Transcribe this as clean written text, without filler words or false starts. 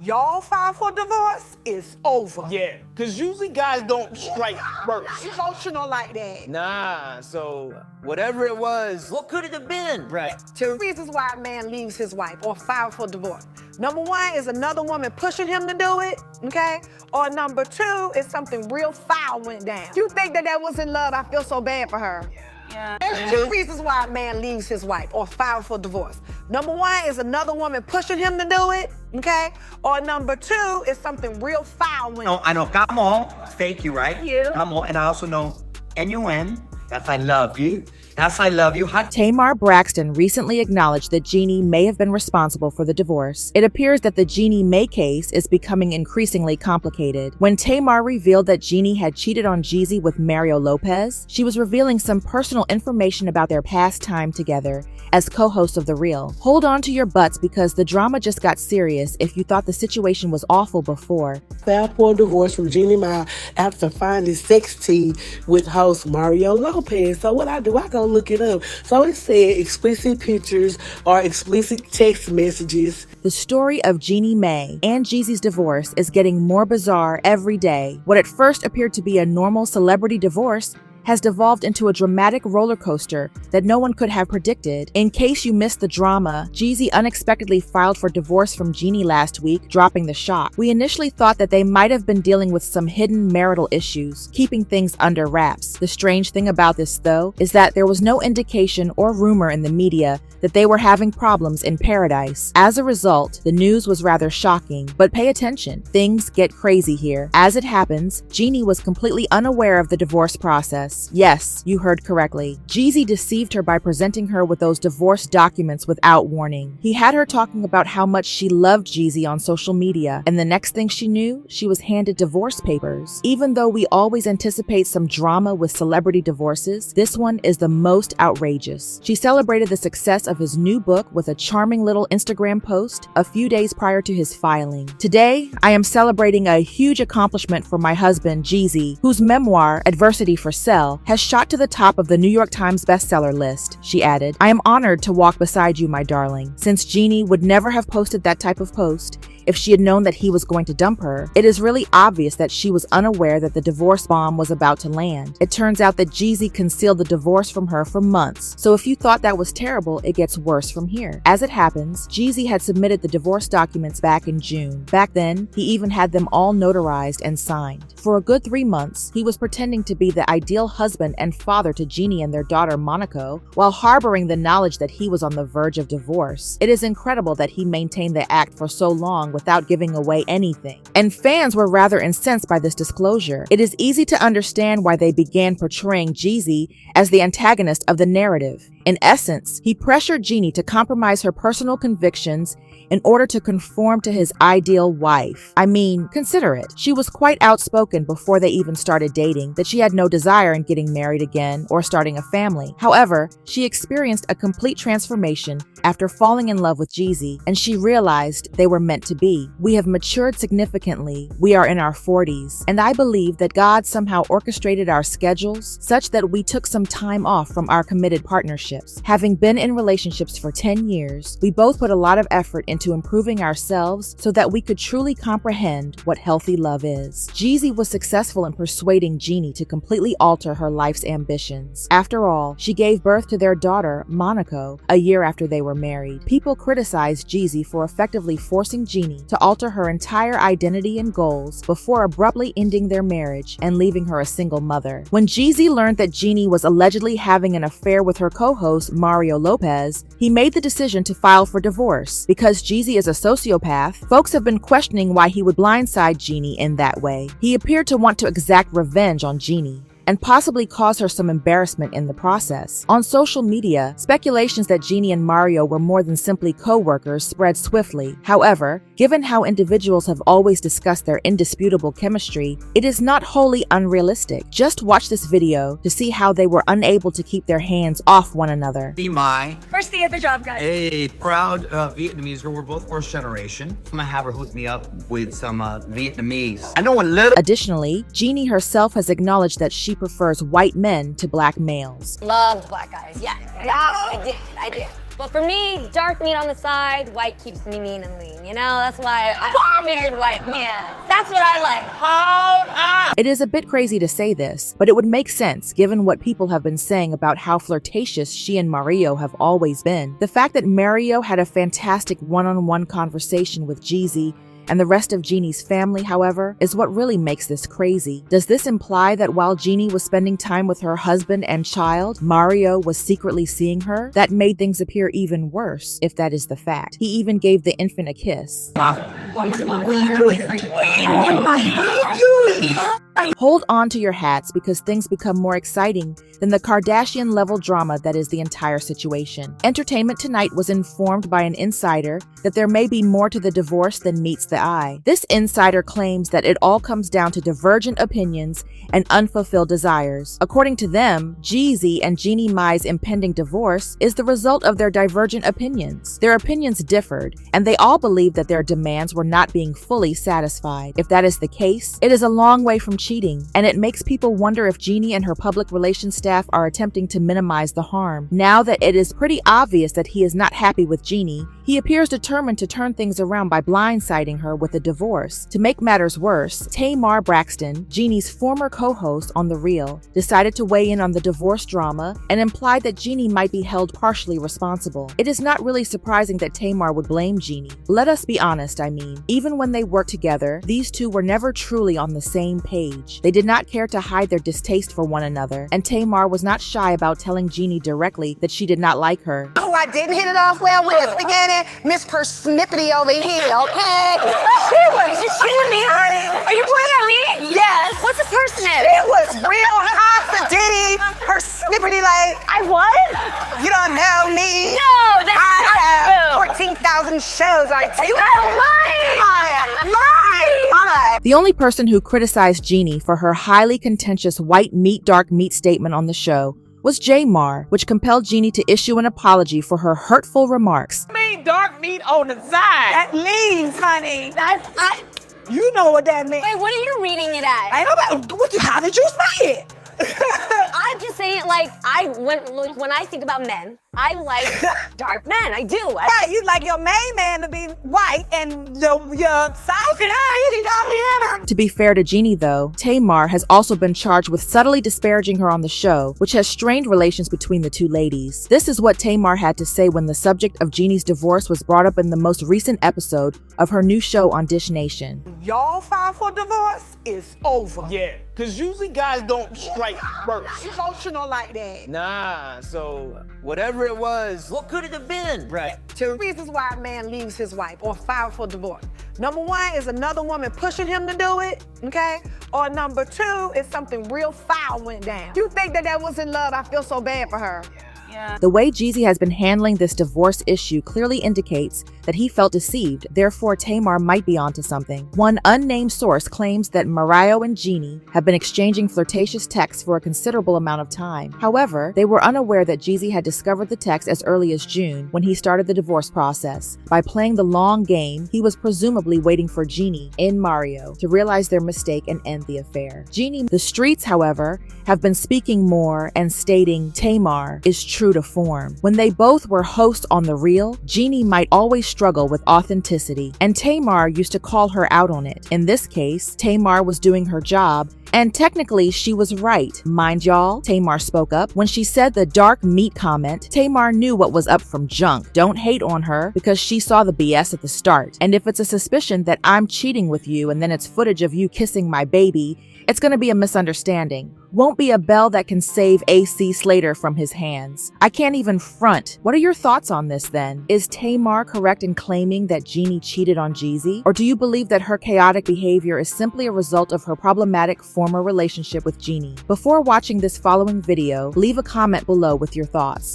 y'all file for divorce, it's over. Yeah, because usually guys don't strike first. Emotional like that. Nah, so whatever it was, What could it have been? right. Two reasons why a man leaves his wife or files for divorce. Number one is another woman pushing him to do it, okay? Or number two is something real foul went down. You think that was in love, I feel so bad for her. Yeah. There's two reasons why a man leaves his wife or files for divorce. Number one is another woman pushing him to do it, okay? Or number two is something real foul went down. No, I know Kamo, thank you, right? Yeah. Kamo, and I also know N-U-N, that's I love you. That's I love you. Tamar Braxton recently acknowledged that Jeannie may have been responsible for the divorce. It appears that the Jeannie Mai case is becoming increasingly complicated. When Tamar revealed that Jeannie had cheated on Jeezy with Mario Lopez, she was revealing some personal information about their past time together as co-host of The Real. Hold on to your butts because the drama just got serious if you thought the situation was awful before. Filed for divorce from Jeannie Mai after finding sex tea with host Mario Lopez. So what I do, I go look it up. So it said explicit pictures or explicit text messages. The story of Jeannie Mai and Jeezy's divorce is getting more bizarre every day. What at first appeared to be a normal celebrity divorce has devolved into a dramatic roller coaster that no one could have predicted. In case you missed the drama, Jeezy unexpectedly filed for divorce from Jeannie last week, dropping the shock. We initially thought that they might have been dealing with some hidden marital issues, keeping things under wraps. The strange thing about this, though, is that there was no indication or rumor in the media that they were having problems in paradise. As a result, the news was rather shocking. But pay attention, things get crazy here. As it happens, Jeannie was completely unaware of the divorce process. Yes, you heard correctly. Jeezy deceived her by presenting her with those divorce documents without warning. He had her talking about how much she loved Jeezy on social media, and the next thing she knew, she was handed divorce papers. Even though we always anticipate some drama with celebrity divorces, this one is the most outrageous. She celebrated the success of his new book with a charming little Instagram post a few days prior to his filing. Today, I am celebrating a huge accomplishment for my husband, Jeezy, whose memoir, Adversity for Sale, has shot to the top of the New York Times bestseller list. She added, I am honored to walk beside you, my darling. Since Jeannie would never have posted that type of post if she had known that he was going to dump her, it is really obvious that she was unaware that the divorce bomb was about to land. It turns out that Jeezy concealed the divorce from her for months. So if you thought that was terrible, it gets worse from here. As it happens, Jeezy had submitted the divorce documents back in June. Back then, he even had them all notarized and signed. For a good 3 months, he was pretending to be the ideal husband and father to Jeannie and their daughter Monaco, while harboring the knowledge that he was on the verge of divorce. It is incredible that he maintained the act for so long without giving away anything. And fans were rather incensed by this disclosure. It is easy to understand why they began portraying Jeezy as the antagonist of the narrative. In essence, he pressured Jeannie to compromise her personal convictions in order to conform to his ideal wife. I mean, consider it. She was quite outspoken before they even started dating that she had no desire in getting married again or starting a family. However, she experienced a complete transformation after falling in love with Jeezy, and she realized they were meant to be. We have matured significantly. We are in our 40s, and I believe that God somehow orchestrated our schedules such that we took some time off from our committed partnerships. Having been in relationships for 10 years, we both put a lot of effort into improving ourselves so that we could truly comprehend what healthy love is. Jeezy was successful in persuading Jeannie to completely alter her life's ambitions. After all, she gave birth to their daughter, Monaco, a year after they were married. People criticized Jeezy for effectively forcing Jeannie to alter her entire identity and goals before abruptly ending their marriage and leaving her a single mother. When Jeezy learned that Jeannie was allegedly having an affair with her co-host, Mario Lopez, he made the decision to file for divorce. Because Jeezy is a sociopath, folks have been questioning why he would blindside Jeannie in that way. He appeared to want to exact revenge on Jeannie and possibly cause her some embarrassment in the process. On social media, speculations that Jeannie and Mario were more than simply co-workers spread swiftly. However, given how individuals have always discussed their indisputable chemistry, it is not wholly unrealistic. Just watch this video to see how they were unable to keep their hands off one another. Jeannie Mai, First day at the job, guys. a proud Vietnamese girl. We're both first generation. I'm gonna have her hook me up with some Vietnamese. I know a little. Additionally, Jeannie herself has acknowledged that she prefers white men to black males. Loved black guys. Yeah, I did. But for me, dark meat on the side, white keeps me mean and lean. You know, that's why I married white man. That's what I like. Hold up. It is a bit crazy to say this, but it would make sense given what people have been saying about how flirtatious she and Mario have always been. The fact that Mario had a fantastic one-on-one conversation with Jeezy and the rest of Jeannie's family, however, is what really makes this crazy. Does this imply that while Jeannie was spending time with her husband and child, Mario was secretly seeing her? That made things appear even worse, if that is the fact. He even gave the infant a kiss. Hold on to your hats because things become more exciting than the Kardashian-level drama that is the entire situation. Entertainment Tonight was informed by an insider that there may be more to the divorce than meets the eye. This insider claims that it all comes down to divergent opinions and unfulfilled desires. According to them, Jeezy and Jeannie Mai's impending divorce is the result of their divergent opinions. Their opinions differed, and they all believed that their demands were not being fully satisfied. If that is the case, it is a long way from cheating, and it makes people wonder if Jeannie and her public relations staff are attempting to minimize the harm. Now that it is pretty obvious that he is not happy with Jeannie, he appears determined to turn things around by blindsiding her with a divorce. To make matters worse, Tamar Braxton, Jeannie's former co-host on The Real, decided to weigh in on the divorce drama and implied that Jeannie might be held partially responsible. It is not really surprising that Tamar would blame Jeannie. Let us be honest, even when they worked together, these two were never truly on the same page. They did not care to hide their distaste for one another, and Tamar was not shy about telling Jeannie directly that she did not like her. Oh, I didn't hit it off well with the beginning. Miss Persnippity over here, okay? She was shooting, honey. Are you pointing at me? Yes. What's a persnip? It was real hot, the ditty, Persnippity, like, I what? you don't know me. No, that's I have not true. 14,000 shows. I tell you, I am lying. The only person who criticized Jeannie for her highly contentious white meat, dark meat statement on the show was Jamar, which compelled Jeannie to issue an apology for her hurtful remarks. Dark meat on the side. That means, honey. You know what that means. Wait, what are you reading it at? I know about, how did you say it? I'm just saying, like, when I think about men, I like dark men. I do. Right, you like your main man to be white and your side can To be fair to Jeannie, though, Tamar has also been charged with subtly disparaging her on the show, which has strained relations between the two ladies. This is what Tamar had to say when the subject of Jeannie's divorce was brought up in the most recent episode of her new show on Dish Nation. Y'all file for divorce, it's over. Yeah, because usually guys don't strike first. Emotional like that. Nah, so whatever it was, What could it have been? right. Two reasons why a man leaves his wife or files for divorce. Number one is another woman pushing him to do it, okay? Or number two is something real foul went down. You think that was in love, I feel so bad for her. The way Jeezy has been handling this divorce issue clearly indicates that he felt deceived, therefore Tamar might be onto something. One unnamed source claims that Mario and Jeannie have been exchanging flirtatious texts for a considerable amount of time. However, they were unaware that Jeezy had discovered the text as early as June when he started the divorce process. By playing the long game, he was presumably waiting for Jeannie and Mario to realize their mistake and end the affair. The streets, however, have been speaking more and stating Tamar is true to form. When they both were hosts on The Real, Jeannie might always struggle with authenticity, and Tamar used to call her out on it. In this case, Tamar was doing her job, and technically she was right. Mind y'all, Tamar spoke up. When she said the dark meat comment, Tamar knew what was up from junk. Don't hate on her because she saw the BS at the start. And if it's a suspicion that I'm cheating with you and then it's footage of you kissing my baby, it's gonna be a misunderstanding. Won't be a bell that can save AC Slater from his hands. I can't even front. What are your thoughts on this then? Is Tamar correct in claiming that Jeannie cheated on Jeezy? Or do you believe that her chaotic behavior is simply a result of her problematic former relationship with Jeannie? Before watching this following video, leave a comment below with your thoughts.